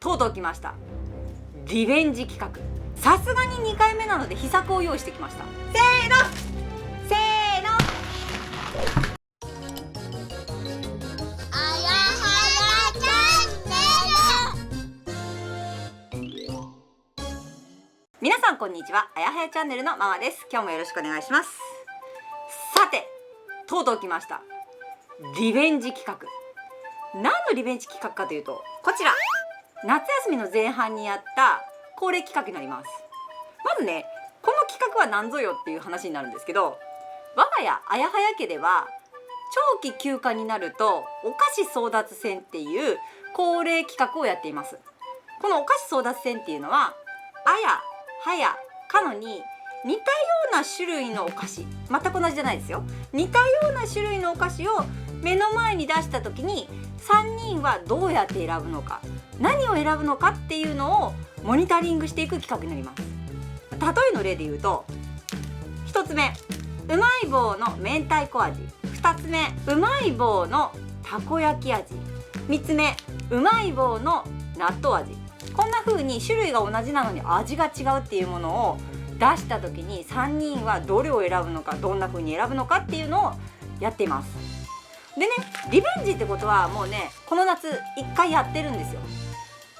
とうとう来ました。リベンジ企画。さすがに2回目なので秘策を用意してきました。せーのせーの。皆さんこんにちは。あやはやチャンネルのママです。今日もよろしくお願いします。さて、とうとう来ました。リベンジ企画。何のリベンジ企画かというと、こちら夏休みの前半にやった恒例企画になります。まずね、この企画は何ぞよっていう話になるんですけど、我が家あやはや家では長期休暇になるとお菓子争奪戦っていう恒例企画をやっています。このお菓子争奪戦っていうのは、あやはやかのに似たような種類のお菓子、全く同じじゃないですよ、似たような種類のお菓子を目の前に出した時に3人はどうやって選ぶのか、何を選ぶのかっていうのをモニタリングしていく企画になります。例えの例で言うと、1つ目うまい棒の明太子味、2つ目うまい棒のたこ焼き味、3つ目うまい棒の納豆味。こんな風に種類が同じなのに味が違うっていうものを出した時に3人はどれを選ぶのか、どんな風に選ぶのかっていうのをやっています。でね、リベンジってことはもうね、この夏1回やってるんですよ。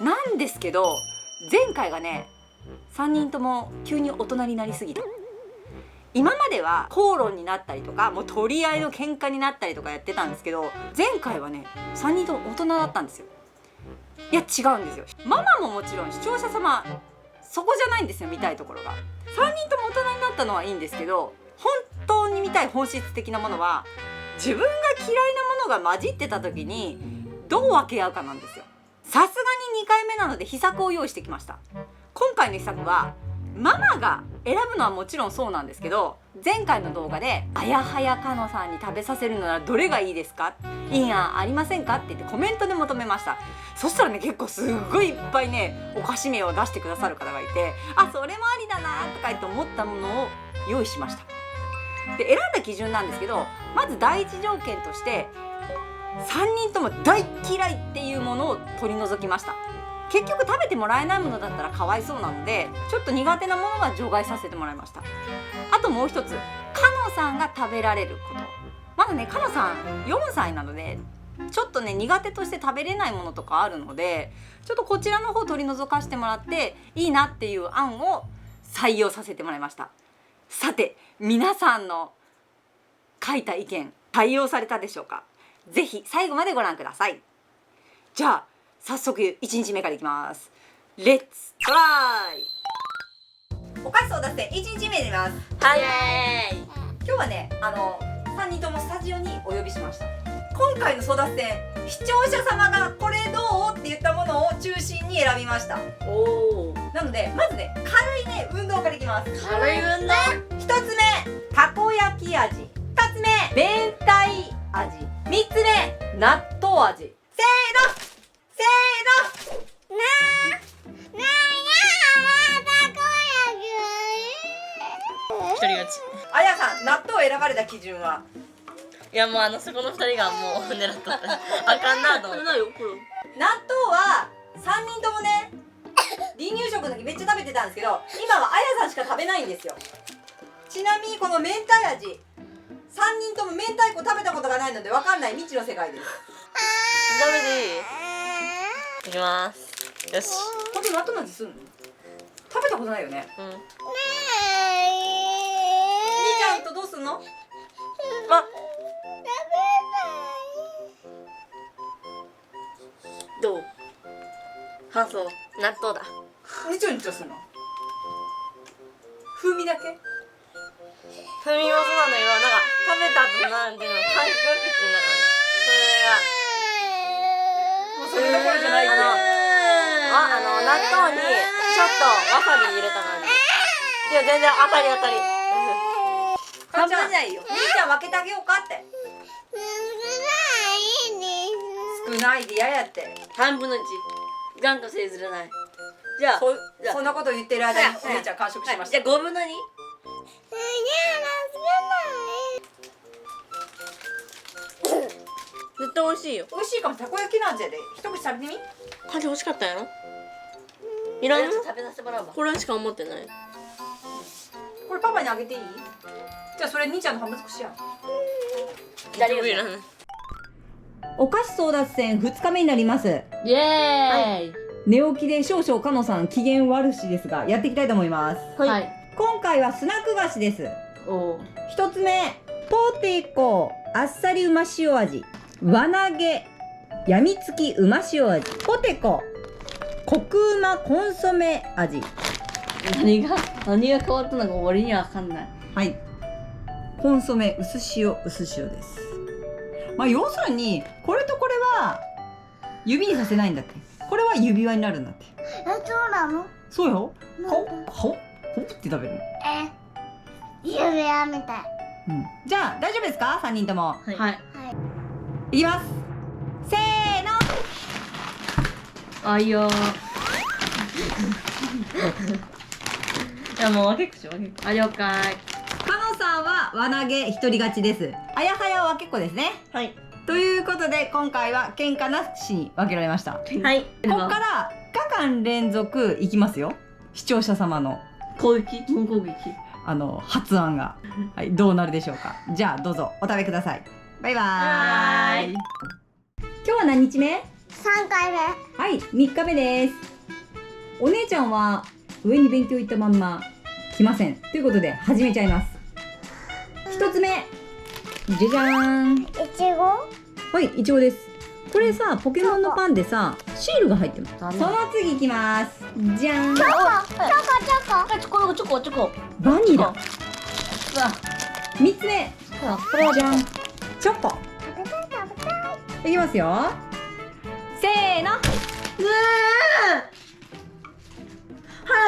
なんですけど、前回がね、3人とも急に大人になりすぎた。今までは口論になったりとか、もう取り合いの喧嘩になったりとかやってたんですけど、前回はね、3人とも大人だったんですよ。いや違うんですよ。ママももちろん視聴者様そこじゃないんですよ、見たいところが。3人とも大人になったのはいいんですけど、本当に見たい本質的なものは、自分が嫌いなものが混じってた時にどう分け合うかなんですよ。さすがに2回目なので秘策を用意してきました。今回の秘策は、ママが選ぶのはもちろんそうなんですけど、前回の動画であやはやかのさんに食べさせるのならどれがいいですか、いい案ありませんかって言ってコメントで求めました。そしたらね、結構すっごいいっぱいね、お菓子名を出してくださる方がいて、あ、それもありだなとか言って思ったものを用意しました。で、選んだ基準なんですけど、まず第一条件として3人とも大嫌いっていうものを取り除きました。結局食べてもらえないものだったらかわいそうなので、ちょっと苦手なものは除外させてもらいました。あともう一つ、かのさんが食べられること。まだね、かのさん4歳なのでちょっとね、苦手として食べれないものとかあるので、ちょっとこちらの方取り除かしてもらっていいなっていう案を採用させてもらいました。さて、皆さんの書いた意見採用されたでしょうか。ぜひ最後までご覧ください。じゃあ早速1日目からいきます。レッツトライ。お菓子争奪戦1日目になります。はい、今日はね、3人ともスタジオにお呼びしました。今回の争奪戦、視聴者様がこれどうって言ったものを中心に選びました。おお、なのでまずね、軽いね、運動からいきます。軽い運動。1つ目たこ焼き味、2つ目明太味、3つ目納豆味。せーのせーの。一人勝ち。あやさん、納豆を選ばれた基準は？いや、もうそこの二人がもう狙っとった。あかんなと思って。納豆は3人ともね、離乳食の時めっちゃ食べてたんですけど、今はあやさんしか食べないんですよ。ちなみにこの明太味、3人とも明太子食べたことがないので分かんない未知の世界です。ダメでいい？いきます。よし。本当に納豆の味するの？食べたことないよね。うん。みーちゃんとどうすんの？あ。どう？感想。納豆だ。にちょにちょすんの？風味だけ？風味もそうなんだけど、なんか食べた後なんていうの、感触が口の中に。それが。もうそれどころじゃないって。納豆にちょっとわさび入れた感じ。いや、全然当たり当たり。半分じゃいいよ。みーちゃん分けてあげようかって。少ないで嫌やって。半分の1。頑固せずらない。じゃあ、そんなこと言ってる間にお姉ちゃん完食しました。じゃあ5分の 2？絶対美味しいよ。美味しいかも。たこ焼きなんじゃで一口食べてみ。感じ美味しかったやろ。いらん。食べさせてもらうわ。これしか持ってない。これパパにあげていい？じゃあそれ兄ちゃんの半分少しや。誰がいらない。お菓子争奪戦2日目になります。イエーイ。寝起きで少々かのさん機嫌悪しですが、やっていきたいと思います。はい。今回はスナック菓子です。お。一つ目、ポテコあっさりうま塩味、輪投げやみつきうま塩味、ポテココクうまコンソメ味。何が変わったのか俺には分かんない。はい、コンソメ薄塩です。まあ要するにこれとこれは指にさせないんだって。これは指輪になるんだって。そうなの？そうよ。ほほって食べる。指輪みたい。うん。じゃあ大丈夫ですか？3人とも。はい。いきます。せーの。あいよ。いやもう分けっこしよう。あ、了解。かのさんは輪投げ一人勝ちです。あやはやは分けっこですね。はい。ということで今回は喧嘩なしに分けられました。はい。ここから5日間連続いきますよ。視聴者様の攻撃、本攻撃。発案が、はい、どうなるでしょうか。じゃあどうぞお食べください。バイバーイ。今日は何日目？ 3回目。はい、3日目です。お姉ちゃんは上に勉強行ったまんま来ません。ということで始めちゃいます。1つ目、じゃじゃーん。いちご？はい、いちごです。これさ、ポケモンのパンでさ、シールが入ってます。その次いきます。じゃーん。チョコ。バニラ。わ。 3つ目、これはじゃん。チョコ。食べたい。いきますよ。せーの。は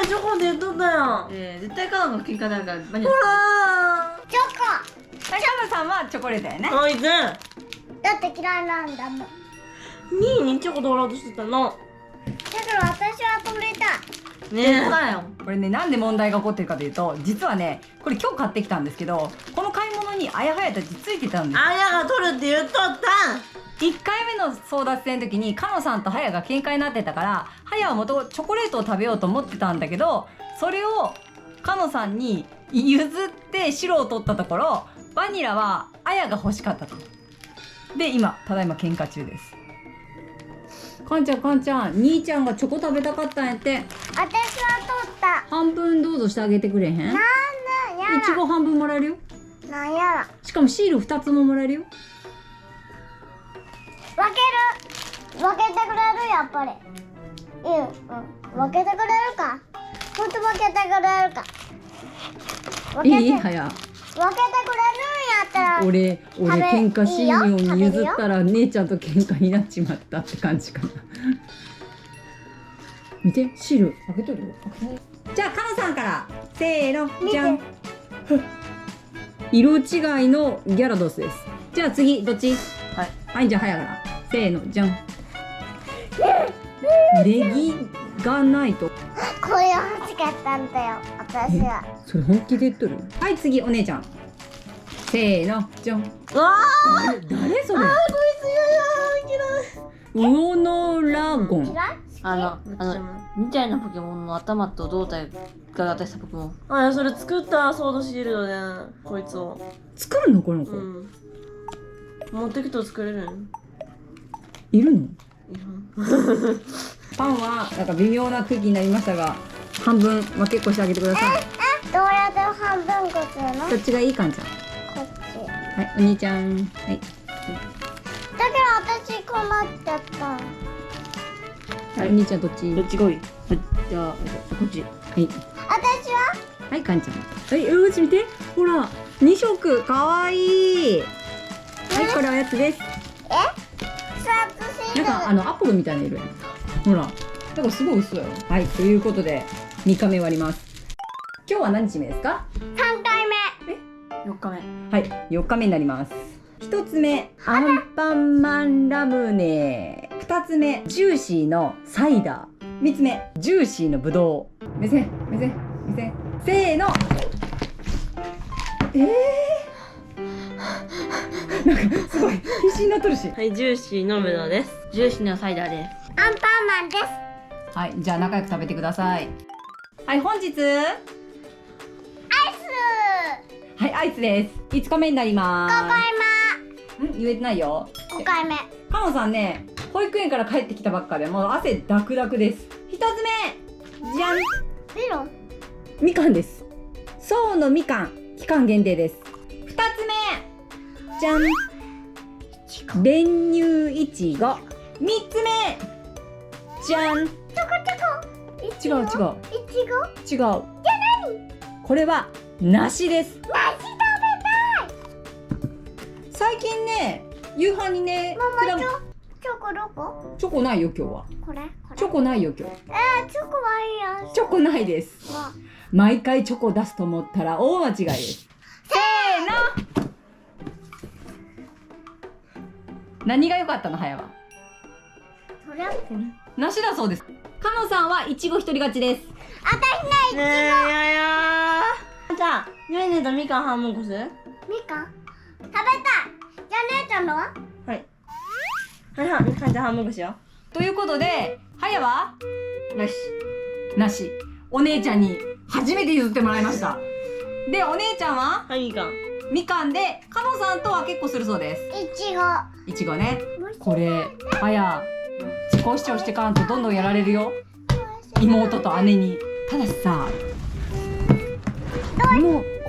い、チョコで言っとったよ。絶対カナの喧嘩だからバニラ。チョコ。カナさんはチョコレートやね。あいつ。だって嫌いなんだもん。だミーにチョコ取ろうとしてたの。から私は取りたい。ねえ。だよ。これね、なんで問題が起こってるかというと、実はね、これ今日買ってきたんですけど、この買い物にあやはやたちついてたんです。あやが取るって言っとった。1回目の争奪戦の時にかのさんとはやが喧嘩になってたから、はやはもとチョコレートを食べようと思ってたんだけど、それをかのさんに譲って白を取ったところ、バニラはあやが欲しかったと。で今ただいま喧嘩中です。かんちゃん、兄ちゃんがチョコ食べたかったんやって。私は取った。半分どうぞしてあげてくれへん？なんだやいちご半分もらえるよ。だ。なんやら。しかもシール2つももらえるよ。分けてくれるやっぱり。分けてくれるか。ほんと分けてくれるか。分けていいはや。分けてくれるんやったら。俺食べ喧嘩しんように譲いいよったら姉ちゃんと喧嘩になっちまったって感じかな。見て、シール開けとるよ。じゃあかのさんからせーの、じゃん。色違いのギャラドスです。じゃあ次どっち？はい、じゃあはやからせーの、じゃん。ネギがないと。これ欲しかったんだよ私は。それ本気で言っとる？はい、次お姉ちゃんせーの、じゃん。わ誰それ？こいつウオノラゴン。嫌い？みたいなポケモンの頭と胴体が合体したポケモン。あやそれ作ったソードシールドでこいつを。作るのこの子？持ってくと作れるん？いるの？いるん。パンはなんか微妙な空気になりましたが、半分分けっこしてあげてください。どうやって半分こするの？どっちがいいかんちゃん。こっち。はい、お兄ちゃん。はい。だけど私困っちゃった。はい、お兄ちゃんどっち？どっちがいい？じゃあこっち。はい。私は？はい、かんちゃん。はい、うち見て。ほら、2色かわいい。はい、これおやつです。2つシール。なんかアポロみたいな色やん。ほら、だからすごい薄いよ。はい、ということで2日目終わります。今日は何日目ですか3回目。4日目。はい、4日目になります。1つ目、アンパンマンラムネ。2つ目、ジューシーのサイダー。3つ目、ジューシーのブドウ。目線。せーの。なんかすごい必死になっとるし。はい、ジューシーのブドウです。ジューシーのサイダーです。アンパンマンです。はい、じゃあ仲良く食べてください。はい、本日アイスはい、アイスです。5日目になりま5回す。言えてないよ。目5回目かのさんね、保育園から帰ってきたばっかでもう汗ダクダクです。1つ目じゃん、メロンみかんです。そうのみかん、期間限定です。2つ目じゃん、練乳いちご。3つ目じゃん、チョコいちご違う違ういちご違う。これは梨です。梨食べ最近ね、夕飯にね、たいママチョコどこチョコないよ今日は。これチョコないよ今日。チョコはいいやチョコないです。わ毎回チョコ出すと思ったら大間違いです。せーの。何が良かったの、はやは。それ梨だそうです。かのさんはいちご一人勝ちです。私ねねえ、ややー。じゃあ、ねえねえとみかん半分こす？みかん食べたい。じゃあ姉ちゃんのははいはい、みかんじゃあ半分こしよということで、はやはう。よし。なし。お姉ちゃんに初めて譲ってもらいました。で、お姉ちゃんははい、みかん。みかんで、かのさんとは結構するそうです。いちごいちごね。これ、はや、自己主張してかんとどんどんやられるよ。妹と姉に。ただしさ、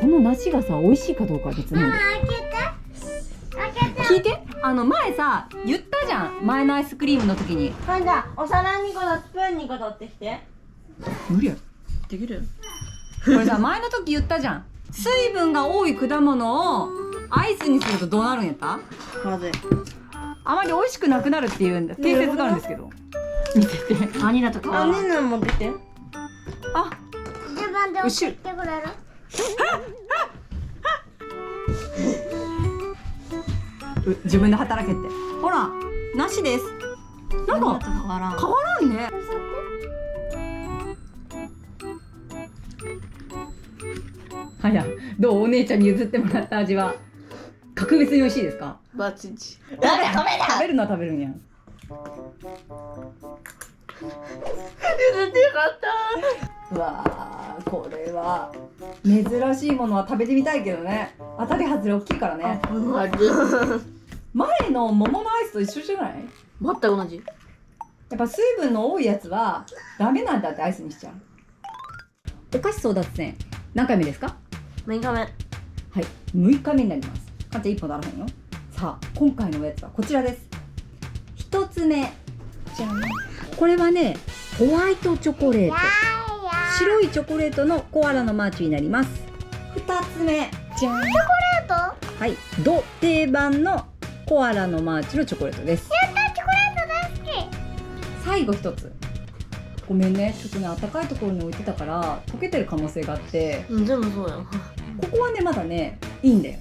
この梨がさ、美味しいかどうかは別なんだよ。開けて聞いて、前さ、言ったじゃん。前のアイスクリームの時に。はい、じゃあ、お皿2個とスプーン2個取ってきて。無理やろ。できる？これさ、前の時言ったじゃん。水分が多い果物をアイスにするとどうなるんやった？まずい。あまり美味しくなくなるっていうんだ。定説があるんですけど。見てて。バニラとか。バニラ持ってきて。あ、自分で送ってくれる自分で働けって。ほら、なしです。なんか変わらん。変わらんね。はや、どう、お姉ちゃんに譲ってもらった味は格別に美味しいですか？バチチ。食べるのは食べるんや。譲ってよかった。うわー、これは珍しいものは食べてみたいけどね。当たり外れ大きいからね。前の桃のアイスと一緒じゃない？全く同じ。やっぱ水分の多いやつはダメなんだってアイスにしちゃう。お菓子争奪戦何回目ですか6日目。はい、6日目になります。かんちゃん1本ならへんよ。さあ、今回のおやつはこちらです。1つ目じゃん、これはね、ホワイトチョコレート、白いチョコレートのコアラのマーチになります。2つ目じゃん、チョコレートはい、ド定番のコアラのマーチのチョコレートです。やったチョコレート大好き最後1つ、ごめんね、ちょっとね、暖かいところに置いてたから溶けてる可能性があって、うん、全部そうやん。ここはねまだねいいんだよ、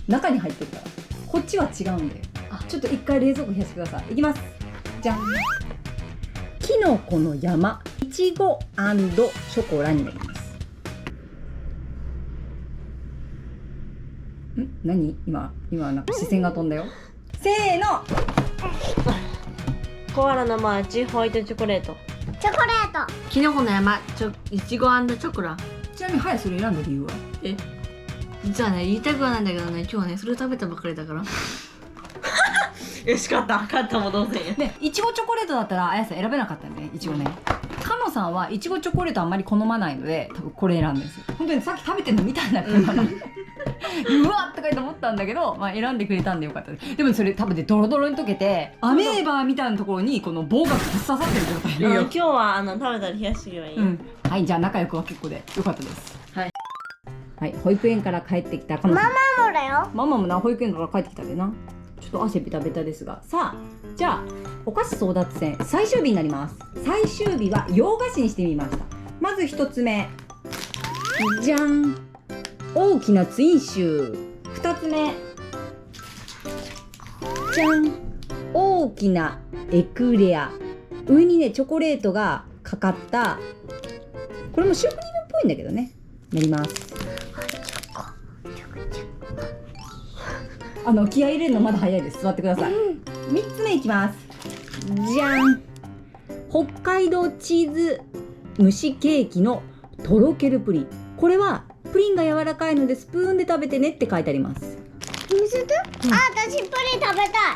中に入ってるから。こっちは違うんだよ。ちょっと一回冷蔵庫冷やしてください。いきます。じゃん、きのこの山いちご&ショコラになります。何、今なんか視線が飛んだよ。せーの。コアラのマーチ、ホワイトチョコレート。チョコレートキノコの山、いちご&チョコラ。ちなみにはやそれ選んだ理由は？実はね、言いたくはないんだけどね、今日はね、それ食べたばっかりだから。よし、勝ったも同然や。で、いちごチョコレートだったらあやさん選べなかったんだね、いちごね。かのさんはいちごチョコレートあんまり好まないので多分これ選んだんですよ。本当にさっき食べてるの見たんだけどうわっとかと思ったんだけど、まあ、選んでくれたんでよかったです。でもそれ多分でドロドロに溶けてアメーバーみたいなところにこの棒がぶっ刺さってる状態で、今日は食べたら冷やしてけばいい。はい、じゃあ仲良くは結構でよかったです。はい、はい、保育園から帰ってきたかのさん。ママもだよ。ママもな、保育園から帰ってきたでな。ちょっと汗ベタベタですが、さあ、じゃあお菓子争奪戦最終日になります。最終日は洋菓子にしてみました。まず1つ目じゃん、大きなツインシュー。2つ目じゃん、大きなエクレア。上にねチョコレートがかかった、これもシュークリームっぽいんだけどね、なります。気合い入れるのまだ早いです。座ってください。3つ目いきます。じゃん、北海道チーズ蒸しケーキのとろけるプリン。これはプリンが柔らかいのでスプーンで食べてねって書いてあります。見せて、あ、私プリン食べた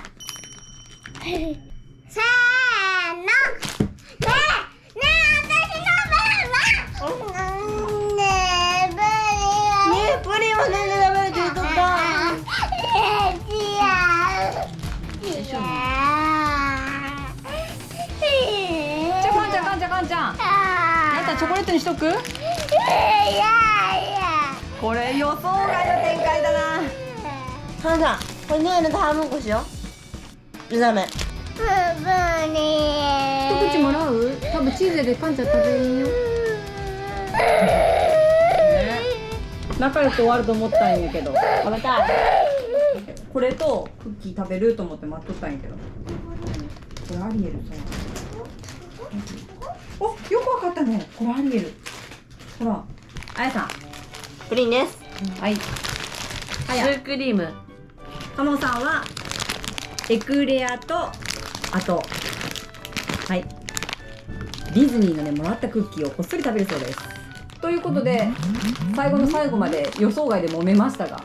いせーの、ねえ私食べるわねえプリンはプリンは全然ダメだって言っとったかんちゃん、やったらチョコレートにしとく？これ予想外の展開だな。かなさん、これねえのと半分こしよう。ダメ。一口もらう？多分チーズでかんちゃん食べれんよ。仲良く終わると思ったんやけど。食べたい。これとクッキー食べると思って待っとったんやけど。これアリエルさ。お、よくわかったね。これアリエル。ほら、あやさん。プリンです。はい。はや。シュークリーム。かもさんはエクレアとあとはいディズニーのねもらったクッキーをこっそり食べるそうです。ということで最後の最後まで予想外で揉めましたが、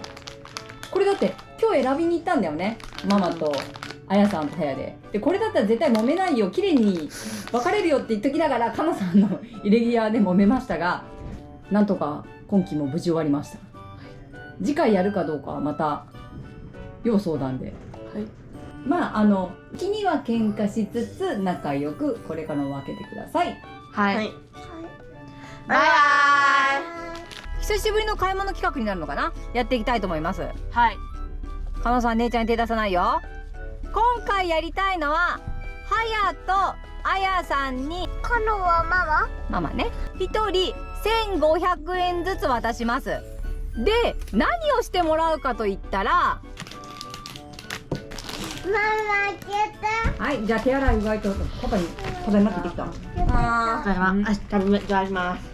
これだって今日選びに行ったんだよね、ママとあやさんとはやで。でこれだったら絶対揉めないよ、綺麗に分かれるよって言っときながらかもさんの入れ際で揉めましたが、なんとか今期も無事終わりました。次回やるかどうかはまた要相談で、はい、まあ気には喧嘩しつつ仲良くこれからも分けてください。はい、はい、バイバイ。久しぶりの買い物企画になるのかな、やっていきたいと思います。はい。かのさん姉ちゃんに手出さないよ。今回やりたいのははやとあやさんに、かのはママね、1人1500円ずつ渡します。で何をしてもらうかといったら、ママ開けて。はい、じゃあ手洗いうがいとパパに持ってきた。お疲れ様。じゃあします。